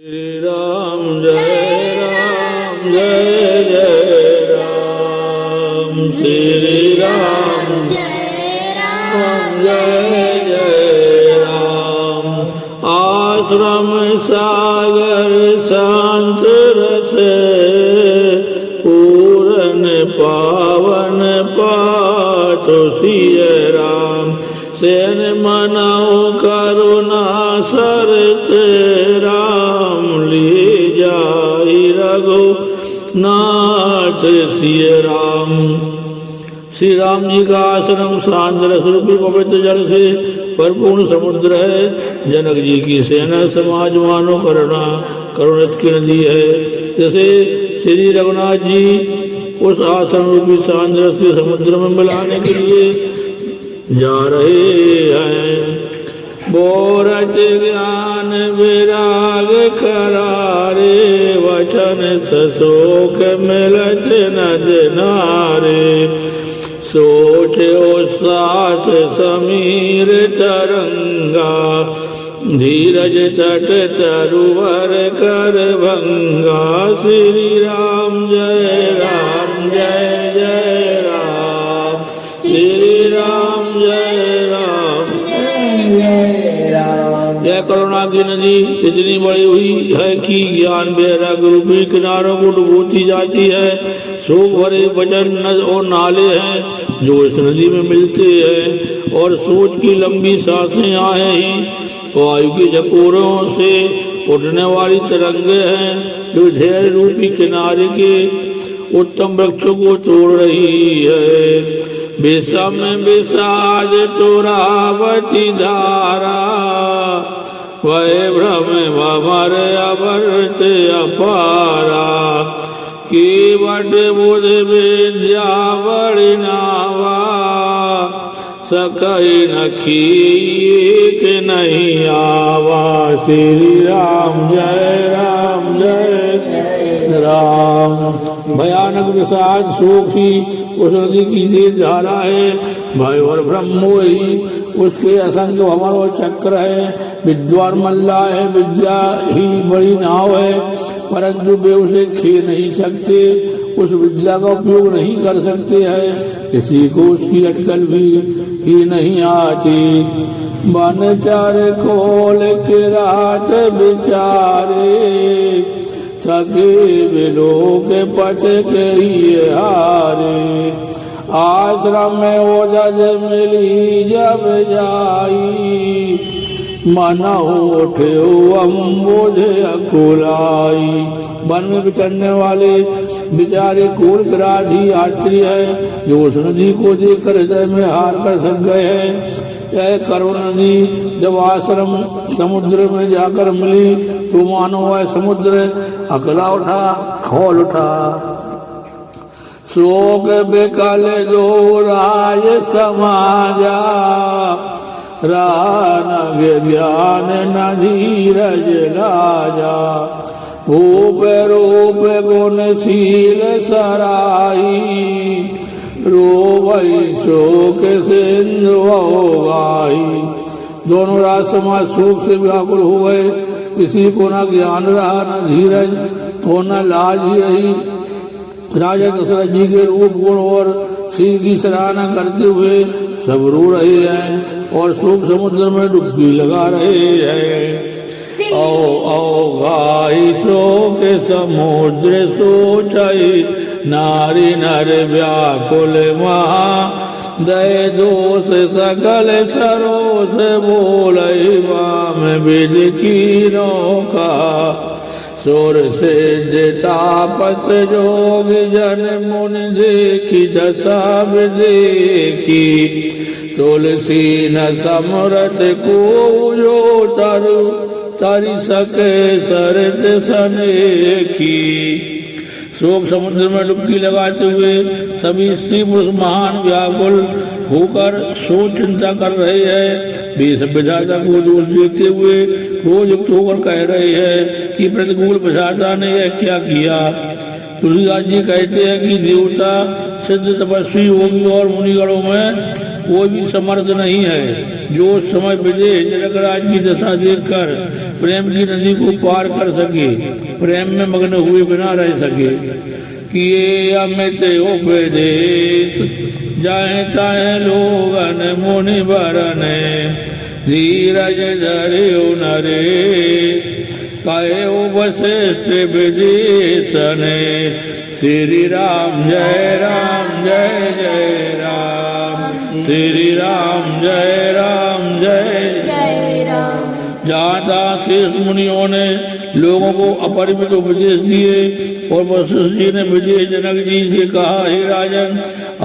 श्री राम जय राम श्री राम जय राम। आश्रम सागर शांत रस पूरन पावन पातो सिय राम। सेन मनाओ करुणा सरस राम ले जाई रघुनाथ सिय राम। श्री राम जी का आश्रम शांत रस रूपी पवित्र जल से परिपूर्ण समुद्र है। जनक जी की सेना समाज मानो करुणा की नदी है। जैसे श्री रघुनाथ जी उस आश्रम रूपी शांत रस के समुद्र में मिलाने के लिए जा रहे हैं। बोरच ज्ञान विराग करारे वचन सशोक मिलत नद नारे। सोच उसास समीर तरंगा धीरज तट तरुवर कर भंगा। श्री राम जय राम श्री राम जय राम। यह करुणा की नदी इतनी बड़ी हुई है कि ज्ञान वैराग्य रूपी किनारों को डुबोती जाती है। शोक भरे वचन और नाले हैं जो इस नदी में मिलते हैं, और सोच की लंबी सांसें आए ही वायु के झकोरों से उठने वाली तरंगे हैं जो धैर्य रूपी किनारे के उत्तम वृक्षों को तोड़ रही है। विषम विषाद चोरावती धारा वह भ्रम भमर अवर्त अपारा। केवट बुध विद्या बड़ी नावा सकई नखी एक नहीं आवा। श्री राम जय राम। भयानक विषाद शोक ही उस नदी की तेज धारा है। भय और ब्रह्मो ही उसके असंख्य भंवर और चक्र है। विद्वान मल्ला है, विद्या ही बड़ी नाव है, परंतु वे उसे खे नहीं सकते, उस विद्या का उपयोग नहीं कर सकते हैं। किसी को उसकी अटकल भी ही नहीं आती। बन चार खोल के रात बिचारे थके बिलोक पथ के हारे। आश्रम में ओजज मिली जब जाई मन उठे अम्बुज अकुलाई। वन में विचरने वाले बिचारे कूल ग्राधी यात्री है जो उस नदी को देखकर हृदय में हार कर सक गए हैं। यह करुण नदी जब आश्रम समुद्र में जाकर मिली तो मानो वह समुद्र अकला उठा, खोल उठा। शोक बेकल दो राय समाजा रान ज्ञान न धीरज राजा। रूप रूप गुणशील सराई रोवई शोक सिंधु गाई। दोनों राज समाज शोक से व्याकुल हो गए। किसी को न ज्ञान रहा, न धीरज तो न लाज ही रही। राजा दशरथ जी के रूप गुण और शील की सराहना करते हुए सब रो रहे हैं और शोक समुद्र में डुबकी लगा रहे हैं। ओ गाई शोक समुद्र सोचाई नारी नर व्याकुल महा। दय दोष सकल सरोस बोलई वाम विद कीरों का। सुर से तापस जोग जन मुन देखी दशा देखी। तुलसी न समरथ को जो तारी सके सरत सनेकी। शोक समुद्र में डुबकी लगाते हुए सभी स्त्री पुरुष महान व्याकुल होकर सोच चिंता कर रहे हैं। वे सब विधाता को दोष देते हुए रोज युक्त होकर कह रहे हैं कि प्रतिकूल विधाता ने यह क्या किया। तुलसीदास जी कहते हैं कि देवता सिद्ध तपस्वी योगी और मुनिगणों में कोई भी समर्थ नहीं है जो उस समय विजय जनकराज की दशा देखकर प्रेम की नदी को पार कर सके, प्रेम में मग्न हुए बिना रह सके। किए अमित उपदेश जाए ताए लोगन मुनि बरने, धीरज धरियो नरेश कहे वशिष्ठ विदेशने। श्री राम जय राम जय जय राम, श्री राम जय राम जय जय राम। जहाँ शेष मुनियों ने लोगों को अपरिमित उपदेश दिए और वशिष्ठ जी ने विजय जनक जी से कहा, हे राजन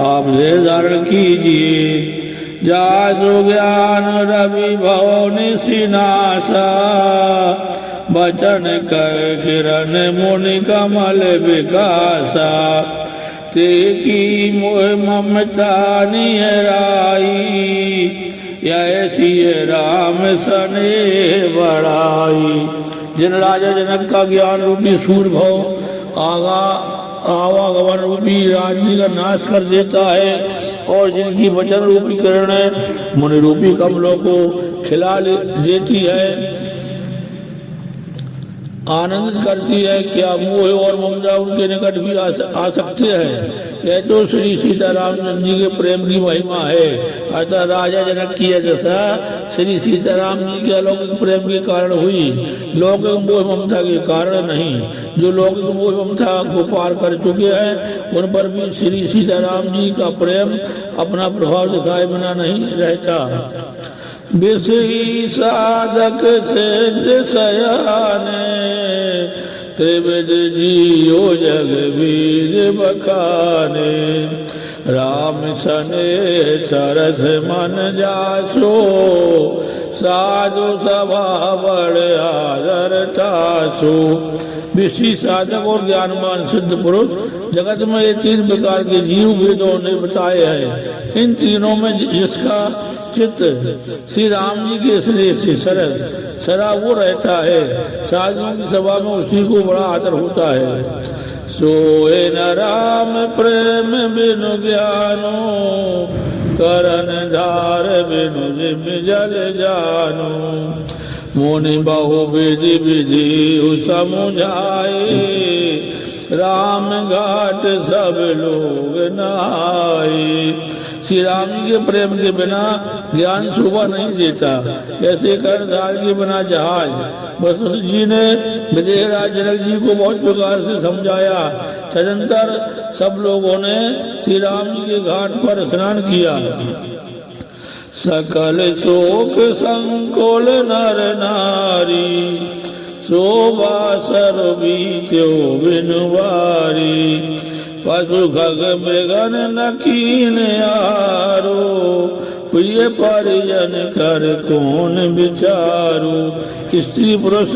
आप से धारण कीजिए। जासु ज्ञान रवि भवनि सिनासा, बचन कर किरण मुनि कमल विकासा। ते की मोह ममता निहराई, ऐसी राम सने बड़ाई। जिन राजा जनक का ज्ञान रूपी सूर्य भव आवागमन रूपी राज्य का नाश कर देता है और जिनकी वचन रूपी किरण मुनि रूपी कमलों को खिला देती है, आनंदित करती है, क्या मोह और ममता उनके निकट भी आ सकते हैं? यह तो श्री सीताराम जी के प्रेम की महिमा है। अतः राजा जनक की दशा श्री सीताराम जी के अलौकिक प्रेम के कारण हुई, लौकिक मोह ममता के कारण नहीं। जो लौकिक मोह ममता को पार कर चुके हैं उन पर भी श्री सीताराम जी का प्रेम अपना प्रभाव दिखाए बिना नहीं रहता। विषयी साधक सिद्ध सयाने, त्रिविध जियो जग वीर बखाने। राम सने सरस मन जासो, साधु सभा बड़ आदर तासो। विषयी साधक और ज्ञानवान सिद्ध पुरुष जगत में ये तीन प्रकार के जीव वेदों ने बताए हैं। इन तीनों में जिसका चित्त श्री राम जी के स्नेह से सरा वो रहता है, साधुओं की सभा में उसी को बड़ा आदर होता है। सोए न राम प्रेम बिनु ज्ञानो, करन धार बिनु जिम जल जानो। मुनि बहु विधि विधि समुझाए, राम घाट सब लोग नहाए। श्री राम जी के प्रेम के बिना ज्ञान शोभा नहीं देता, जैसे कर्णधार के बिना जहाज। वशिष्ठ जी ने विजयराज जनक जी को बहुत प्रकार से समझाया। तदंतर सब लोगों ने श्री राम जी के घाट पर स्नान किया। सकल शोक संकोल नर नारी, शोभा सरबीत्यो बिनुवारी। पशु खग मृगन नकीन यारो, प्रिय परिजन कर कौन विचारो। स्त्री पुरुष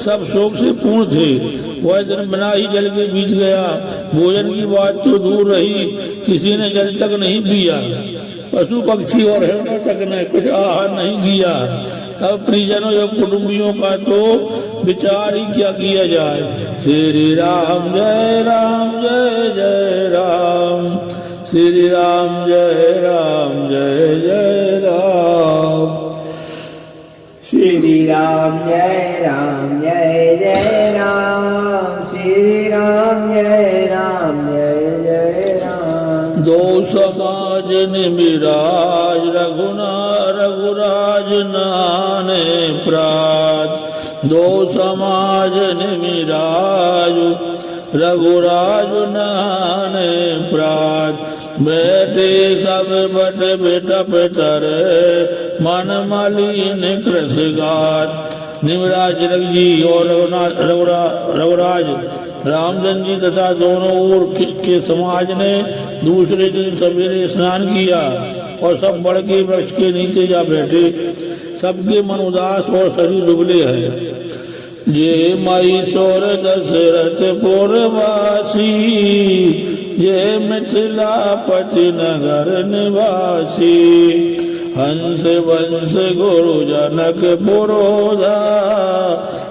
सब शोक से पूर्ण थे। वह दिन बिना ही जल के बीत गया। भोजन की बात तो दूर रही, किसी ने जल तक नहीं पिया। पशु पक्षी और हिरणों तक ने कुछ आहार नहीं किया। अब परिजनों या कुटुंबियों का तो विचार ही क्या किया जाए। श्री राम जय जय राम, श्री राम जय जय राम, श्री राम जय जय राम, श्री राम जय जय राम। दो समाज निमिराज रघुराज नाने प्रात। दो समाज निमिराज रघुराज नाने प्रात। बैठे सब बट बेटप तर, मन मलिन कृषगात। निमराज जनक जी और रघुराज रामचंद्र जी तथा दोनों ओर के समाज ने दूसरे दिन सवेरे स्नान किया और सब बड़ के वृक्ष के नीचे जा बैठे। सबके मन उदास और शरीर दुबले हैं। ये मैसोर दशरथ पुरवासी, ये मिथिलापति नगर निवासी। हंस वंश गुरु जनक पुरोधा,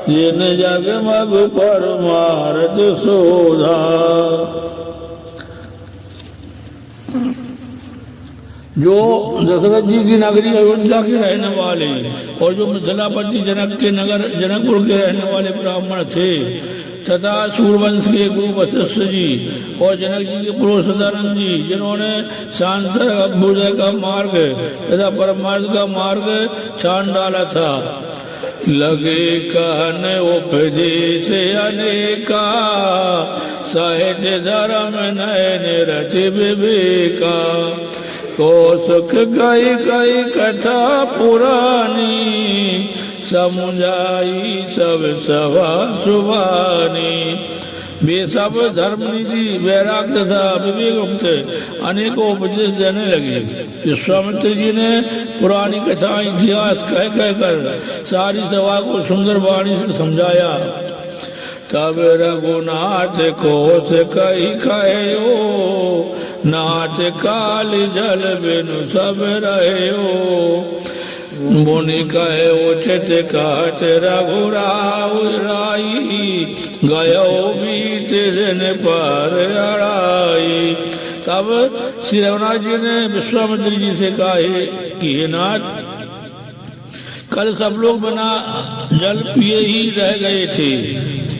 जिन जगमग परमारथ शोधा। जो दशरथ जी की नगरी अयोध्या के रहने वाले और जो मिथिलापति जनक के नगर जनकपुर के रहने वाले ब्राह्मण थे तथा सूर्यवंश के गुरु वशिष्ठ जी और जनक जी के पुरुष सदानंद जी, जिन्होंने सांसर अभ्युदय का मार्ग तथा परमार्थ का मार्ग छान डाला था। लगे कहने उपदेश अनेका, साहित्य धर्म नयन रच विवेका। कौशक गई गई कथा पुरानी, समुझाई सब सभा सुभानी। वे सब धर्मनिधि वैराग तथा विवेक मुक्त अनेकों उपदेश देने लगे। विश्वामित्र जी ने पुरानी कथाएं इतिहास कह कर सारी सभा को सुंदर वाणी से समझाया। तब रघुनाथ कोश कही कहो, नाथ काल जल बिनु सब रहो। मुनि कहे उचित कहत रघुराई, गयो बीत दिन पर अड़ाई। तब श्री रघुनाथ जी ने विश्वामित्र जी से कहा कि हे नाथ, कल सब लोग बिना जल पिए ही रह गए थे,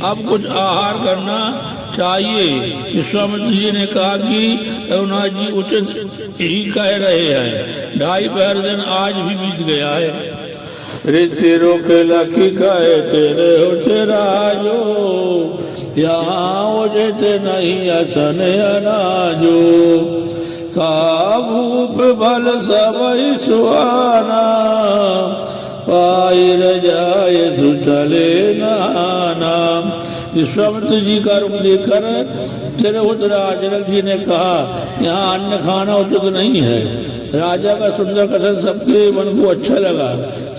अब कुछ आहार करना चाहिए। विश्वामित्र जी ने कहा कि रघुनाथ जी उचित ही कह रहे हैं, 2.5 पहर दिन आज भी बीत गया है। ऋषि रोक लखी कहे तेरे उचराजो, यहाँ उचित नहीं असन अनाजो। का भूप बल सब सुहाना, पाई रजाए सुचले नाना। विश्वामित्र जी का रूप देखकर तिरहुतराज जनक जी ने कहा, यहाँ अन्न खाना उचित नहीं है। राजा का सुंदर कथन सबके मन को अच्छा लगा,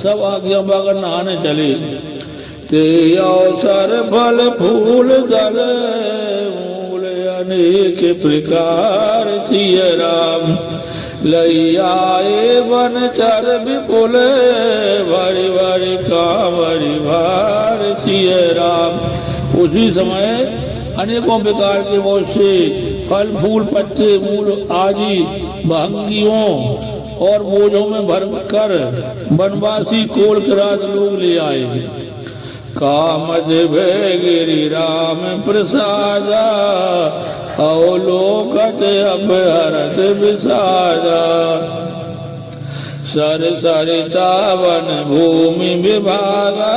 सब आज्ञा पाकर नहाने चले। ते अवसर फल फूल दल, मूल अनेक प्रकार सिय राम। लैयाए वन चर विपुल, भरी भरी कांवरी भार सिय राम। उसी समय अनेकों प्रकार के बहुत से फल फूल पत्ते मूल आदि भंगियों और बोझों में भर कर वनवासी कोल करात लोग ले आए। कामद भय गिरि राम प्रसादा, अवलोकत अपहरत विषादा। सर सरितावन भूमि विभागा,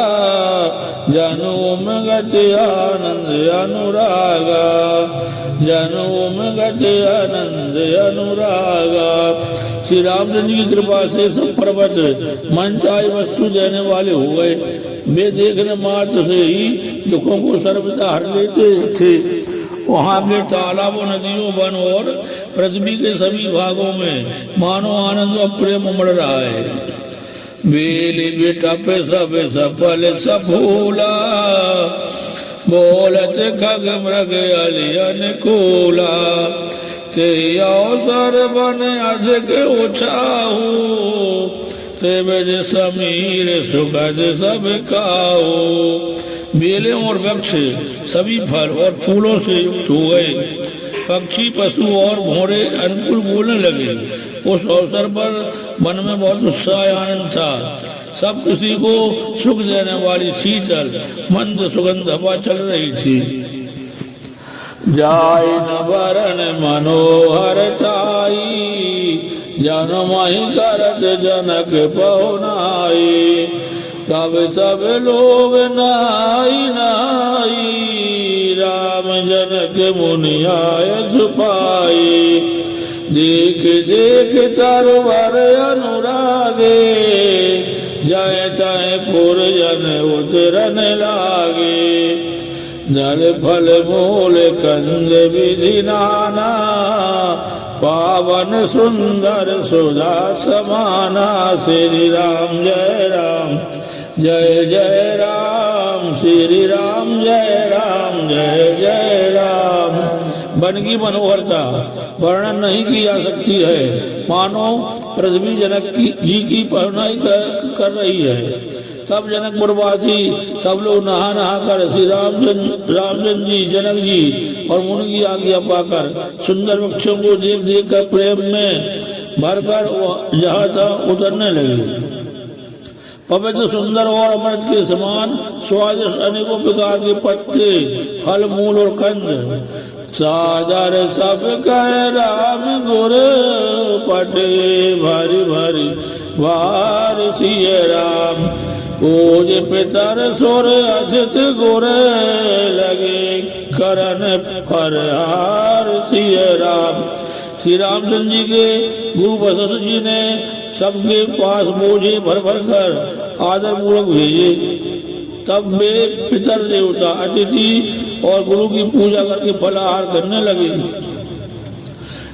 जनुम गति आनंद अनुरागा। जनुम गति आनंद अनुरागा। श्री रामचंद्र की कृपा से सब पर्वत मनचाही वस्तु देने वाले हो गए। वे देखने मात्र से ही दुखों को सर्वथा हर लेते थे। वहाँ के तालाबों, नदियों, वन और पृथ्वी के सभी भागों में मानो आनंद और प्रेम उमड़ रहा है। बेली बिटप सब सफल सफूला, बोलत खग मृग अली अनुकूला। ते अवसर बन अधिक उछाऊ, ते बज समीर सुखद सब खाओ। बेले और वृक्ष सभी फल और फूलों से युक्त हो गए। पक्षी, पशु और घोड़े अनुकूल बोलने लगे। उस अवसर पर मन में बहुत उत्साह आनंद था। सब किसी को सुख देने वाली शीतल मंद सुगंध हवा चल रही थी। जाय न बरन मनोहर ताई, जनमहि करत जनक पहुनाई। तब सब लोग नाई नाई, राम जनक मुनि आय सुपाई। देख देख तरवर अनुरागे, जय तय पुरजन उतरन लागे। जल फल मूल कंद विधि नाना, पावन सुंदर सुधा समाना। श्री राम जय राम, जय जय राम। श्री राम जय राम, जय जय राम। वन की मनोहरता वर्णन नहीं की जा सकती है, मानो पृथ्वी जनक जी की पहुनाई कर रही है। तब जनकपुरवासी सब लोग नहा नहा कर श्री रामचंद्र जी, जनक जी और मुनि की आज्ञा पाकर सुंदर वृक्षों को देख देख कर प्रेम में भरकर जहाँ था उतरने लगी। पवित्र सुंदर और अमृत के समान स्वादिष्ट अनेकों प्रकार के पत्ते, फल, मूल और कंद, सादर सब कह राम गुर पटे भारी भारी वार सिय राम। पूज पितर सुर अजित गुर लगे करन फरहार सिय राम। श्री रामचंद्र जी के गुरु वशिष्ठ जी ने सबके पास बोझे भर भर कर आदर पूर्वक भेजे। तब वे पितर देवता, अतिथि और गुरु की पूजा करके फलाहार करने लगे।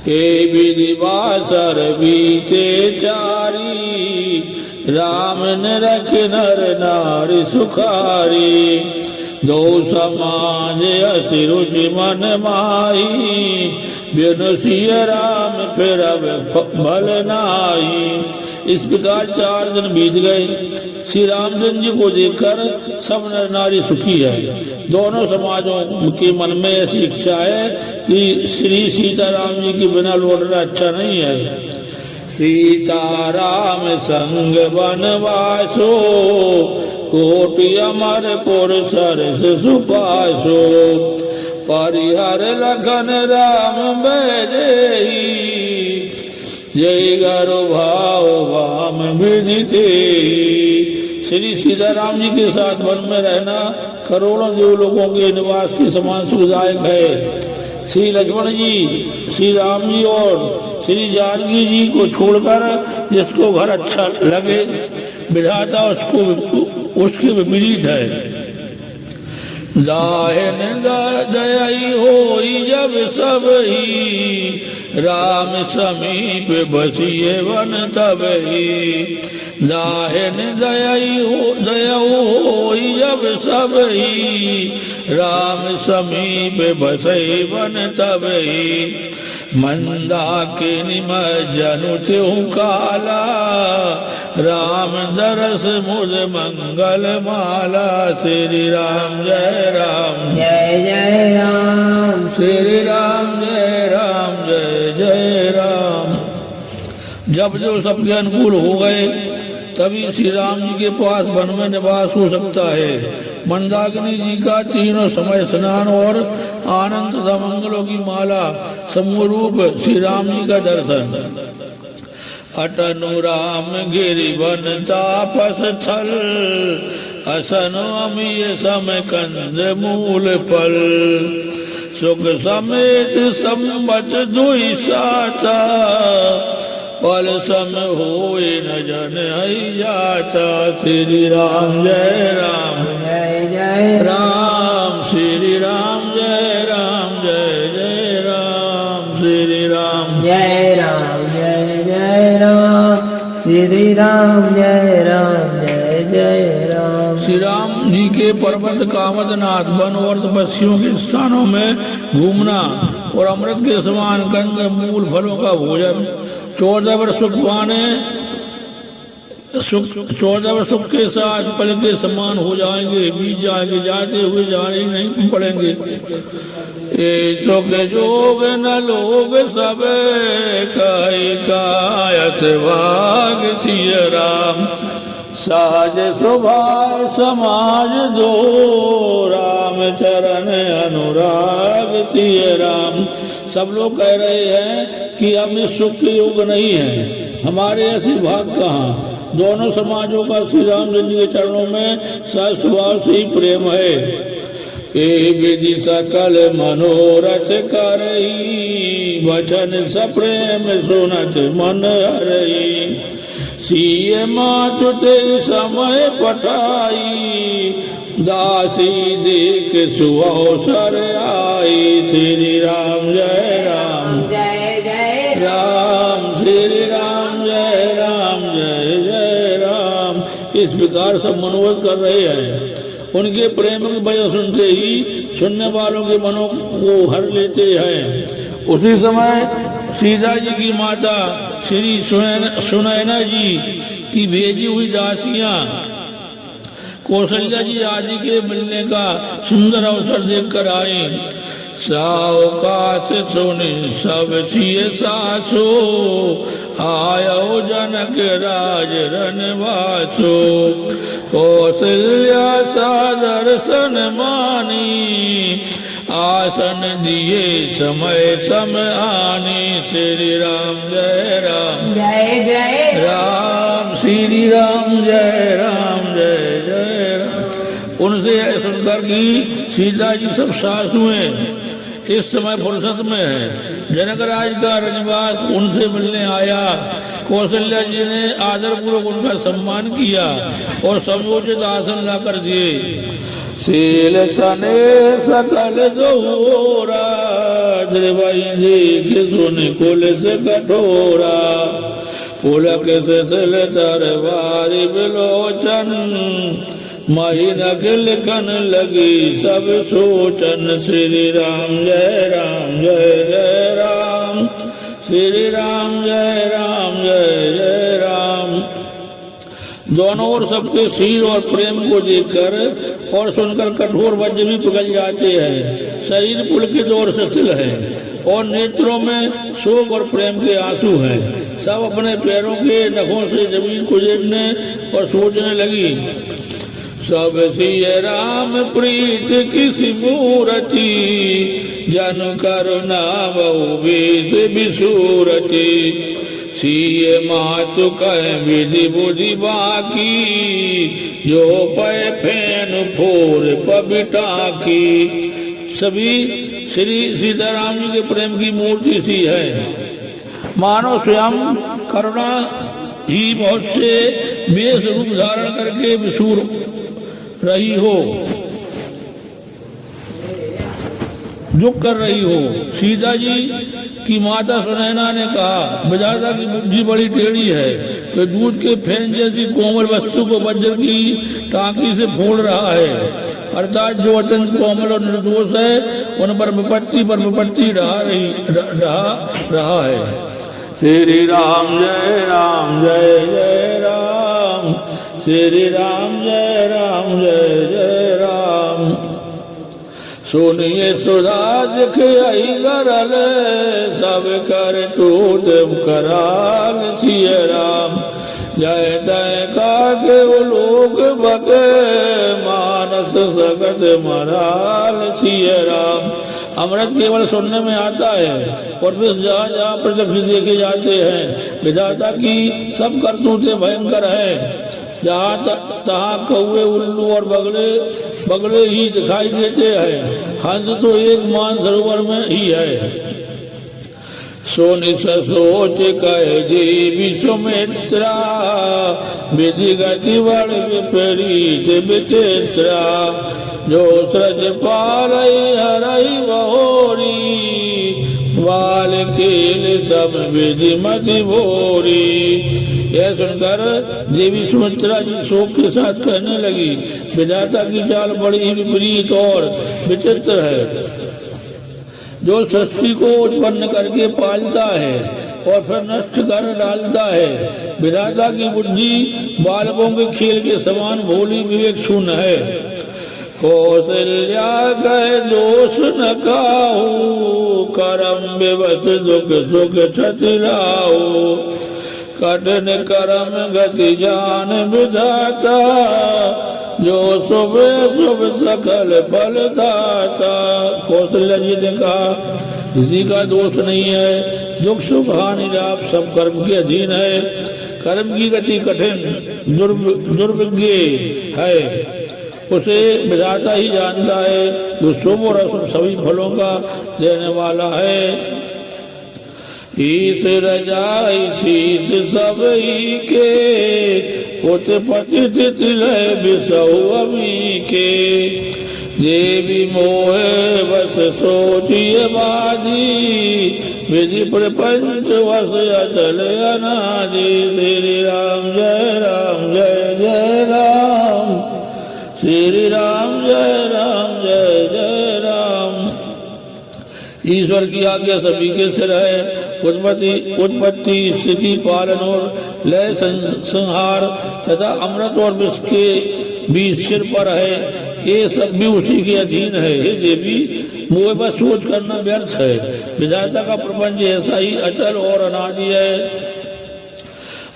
हे विधि वासर बीते चारी, राम ने रख नर नारी सुखारी। दो समाज असि रुचि मन माही, बिनु सिय राम फिर अब भल नाई। इस प्रकार 4 दिन बीत गए। श्री रामचंद्र जी को देखकर सब नर नारी सुखी है। दोनों समाजों के मन में ऐसी इच्छा है कि श्री सीताराम जी के बिना लौटना अच्छा नहीं है। सीताराम संग वनवासो, कोटि अमरपुर सरस सुपासो। परिहर लखन राम बैदेही, जय गरु भाव वाम विदिते। श्री सीताराम जी के साथ वन में रहना करोड़ों देव लोगों के निवास के समान सुखदायक है। श्री लक्ष्मण जी, श्री राम जी और श्री जानकी जी को छोड़कर जिसको घर अच्छा लगे, विधाता उसके विपरीत है। दाहिन दयाई होई जब सब ही, राम समीप बसिए वन तब ही। दाहिन दया होई जब सब ही, राम समीप बसई वन तब ही। मंदाकिनी जनु त्यों काला, राम दरस मुझ मंगल माला। श्री राम जय राम जय जय राम, श्री राम जय राम जय जय राम। जब जो सबके अनुकूल हो गए तभी श्री राम जी के पास वन में निवास हो सकता है। मंदाकिनी जी का तीनों समय स्नान और आनंद तथा मंगलों की माला समूह रूप श्री राम जी का दर्शन। अटनु राम गिरि वन तापस छल, असन अमीय समय कंद मूल फल। सुख समेत संबत दुई साता, पल सम होए न जन जाता। श्री राम जय राम जय जय राम, श्री राम जय राम जय जय राम। श्री राम जय राम जय जय राम, श्री राम जय राम जय जय राम। श्री राम जी के पर्वत कामदनाथ वन और तपस्वियों के स्थानों में घूमना और अमृत के समान कंद मूल फलों का भोजन। 14 वर्ष सुख पाने, 14 वर्ष सुख के साथ पल के समान हो जाएंगे, बीत जाएंगे, जाते हुए जाने नहीं पड़ेंगे। ये सुख जोग न लोग सब, कायत भाग सिय राम। साज सुभाष समाज दो, राम चरण अनुराग सिय राम। सब लोग कह रहे हैं कि हम इस सुख के योग नहीं है, हमारे ऐसे भाग कहाँ। दोनों समाजों का श्री रामचंद्र जी के चरणों में सह स्वभाव से ही प्रेम है। ए विधि सकल मनोरथ करई, वचन सप्रेम सुनत मन हरई। सीय मातुते समय पठाई, दासी देख सुअवसर आई। श्री राम जय राम जय जय राम, श्री राम जय राम जय जय राम। इस प्रकार सब मनोरथ कर रहे हैं। उनके प्रेम की वजह सुनते ही सुनने वालों के मनों को हर लेते हैं। उसी समय सीता जी की माता श्री सुनैना जी की भेजी हुई दासियां कौशल्या जी आदि के मिलने का सुंदर अवसर देखकर आए। सावकाश सुने सब सिय सासो, आयो जनक राज रनवासो, कौशल्या सादर सन मानी, आसन दिए समय सम आनी। श्री राम जय राम जय जय राम, श्री राम जय राम जय जय राम। उनसे सुनकर की सीता जी सब सासुएं इस समय फुर्सत में है। जनक राज का रजवास उनसे मिलने आया। कौशल्या जी ने आदर पूर्वक उनका सम्मान किया और समुचित आसन ला कर दिए। शील सने सकल जोरा, द्रवैंजी के सुन कुल से कठोरा, पुलक से तिल तरवारी बिलोचन, महीन लिखन लगी सब सोचन। श्री राम जय राम जय जय राम, श्री राम जय राम जय जय राम। दोनों ओर सबके शील और प्रेम को देखकर और सुनकर कठोर वज्र भी पिघल जाते हैं। शरीर पुलकित और शिथिल है और नेत्रों में शोक और प्रेम के आंसू हैं। सब अपने पैरों के नखों से जमीन को देखने और सोचने लगी। सब सिय राम प्रीत किसी मूरति, जन करुणा बहु बीस बिसूरति, सिय मातु कह विधि बुद्धि बाकी, जो पै फेन फोर पबिटा की। सभी श्री सीताराम जी के प्रेम की मूर्ति सी है, मानो स्वयं करुणा ही बहुत से वेश रूप धारण करके विसूर रही हो, दुख कर रही हो। सीता जी की माता सुनैना ने कहा, विधाता की बुद्धि बड़ी टेढ़ी है, तो दूध के फेन जैसी कोमल वस्तु को वज्र की टांकी से फोड़ रहा है। अर्थात जो अत्यंत कोमल और निर्दोष है, उन पर विपत्ति रहा है। श्री राम जय जय राम, श्री राम जय जय राम। सुनिए सुधा दिख आई गरल, सब कर टूट कराल। सिय राम जय जय का के लोग बके, मानस सकत मराल। सिय राम अमृत केवल सुनने में आता है और फिर जहाँ जहाँ प्रत्यक्ष देखे जाते हैं। विधाता की सब करतूतें भयंकर है। जहाँ तहाँ कौवे उल्लू और बगले ही दिखाई देते हैं। हंस तो एक मान सरोवर में ही है। सोनि सोच कहे देवी सुमित्रा, विधि गति बड़ विपरीत विचित्रा, जो सृज पालई हरई बहोरी, बाल केल सब विधि मति भोरी। यह सुनकर देवी सुमित्रा जी शोक के साथ कहने लगी, विधाता की चाल बड़ी ही विपरीत और विचित्र है। जो सृष्टि को उत्पन्न करके पालता है और फिर नष्ट कर डालता है। विधाता की बुद्धि बालकों के खेल के समान भोली विवेक शून्य है। कौशल्या कह दोष न काहू, करम विवश दुख सुख क्षति लाऊ, कठिन कर्म गति जान विधाता, जो शुभ शुभ सकल फल दाता। कौशल्या जी ने कहा, किसी का दोष नहीं है, दुख सुख हानि लाभ सब कर्म के अधीन है। कर्म की गति कठिन दुर्विज्ञ है, उसे विधाता ही जानता है, जो शुभ और अशुभ सभी फलों का देने वाला है। ईश रजाई शीश सब ही के, उत्पत्ति तिलय बिसहु अमी के, देवी मोहे बस सोचिए बाजी, विधि प्रपंच वस अचल अनादि। श्री राम जय जय राम, श्री राम जय जय राम। ईश्वर की आज्ञा सभी के सिर है। उत्पत्ति स्थिति पालन और लय संहार तथा अमृत और विष के भी सिर पर है। ये सब भी उसी के अधीन है। हे देवी, मोह बस सोच करना व्यर्थ है। विधाता का प्रपंच ऐसा ही अचल और अनादि है।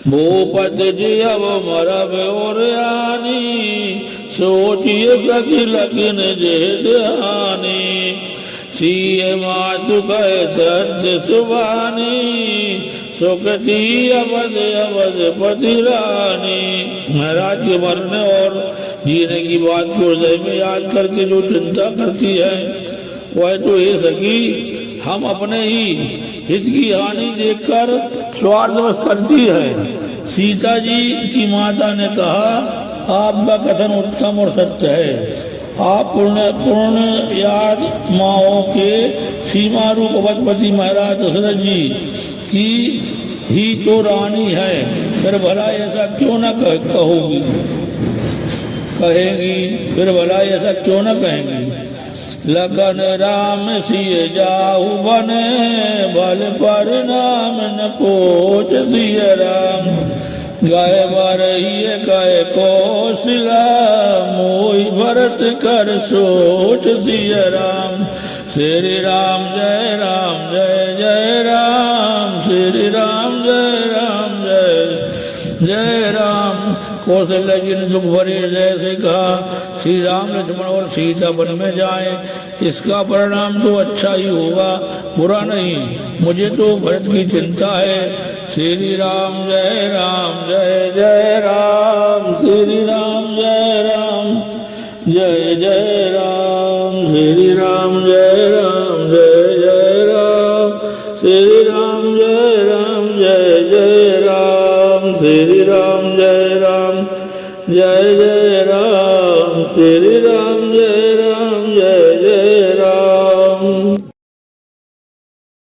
भूपति जी अब मरब और आनी, सोचिए सखी लखन जे ध्यानी। सीए मातु कहे सत्य सुबानी, सुखती अवध अवध पति रानी। महाराज के मरने और जीने की बात को हृदय में याद करके जो चिंता करती है, वह तो ये सखी हम अपने ही हित की हानि देखकर स्वार्थवश करती है। सीता जी की माता ने कहा, आपका कथन उत्तम और सत्य है। आप पूर्ण याद माओ के सीमा रूप अवधपति महाराज दशरथ जी की ही तो रानी है, फिर भला ऐसा क्यों न कहोगी, कहेंगी, फिर भला ऐसा क्यों न कहेंगी। लखन राम सिय जाहु बने, बल पर नाम न पोच सिय राम। गाय बारही कहे कौशला, मोहि भरत कर सोच सिय राम। श्री राम जय राम जय जय राम, श्री राम जय राम जय जय राम। कौशल्या जी ने दुख भरे हृदय से कहा, श्री राम लक्ष्मण और सीता वन में जाएं, इसका परिणाम तो अच्छा ही होगा, बुरा नहीं। मुझे तो भरत की चिंता है। श्री राम जय जय राम, श्री राम जय जय राम, श्री राम जय जय राम, श्री राम जय जय राम, श्री राम जय जय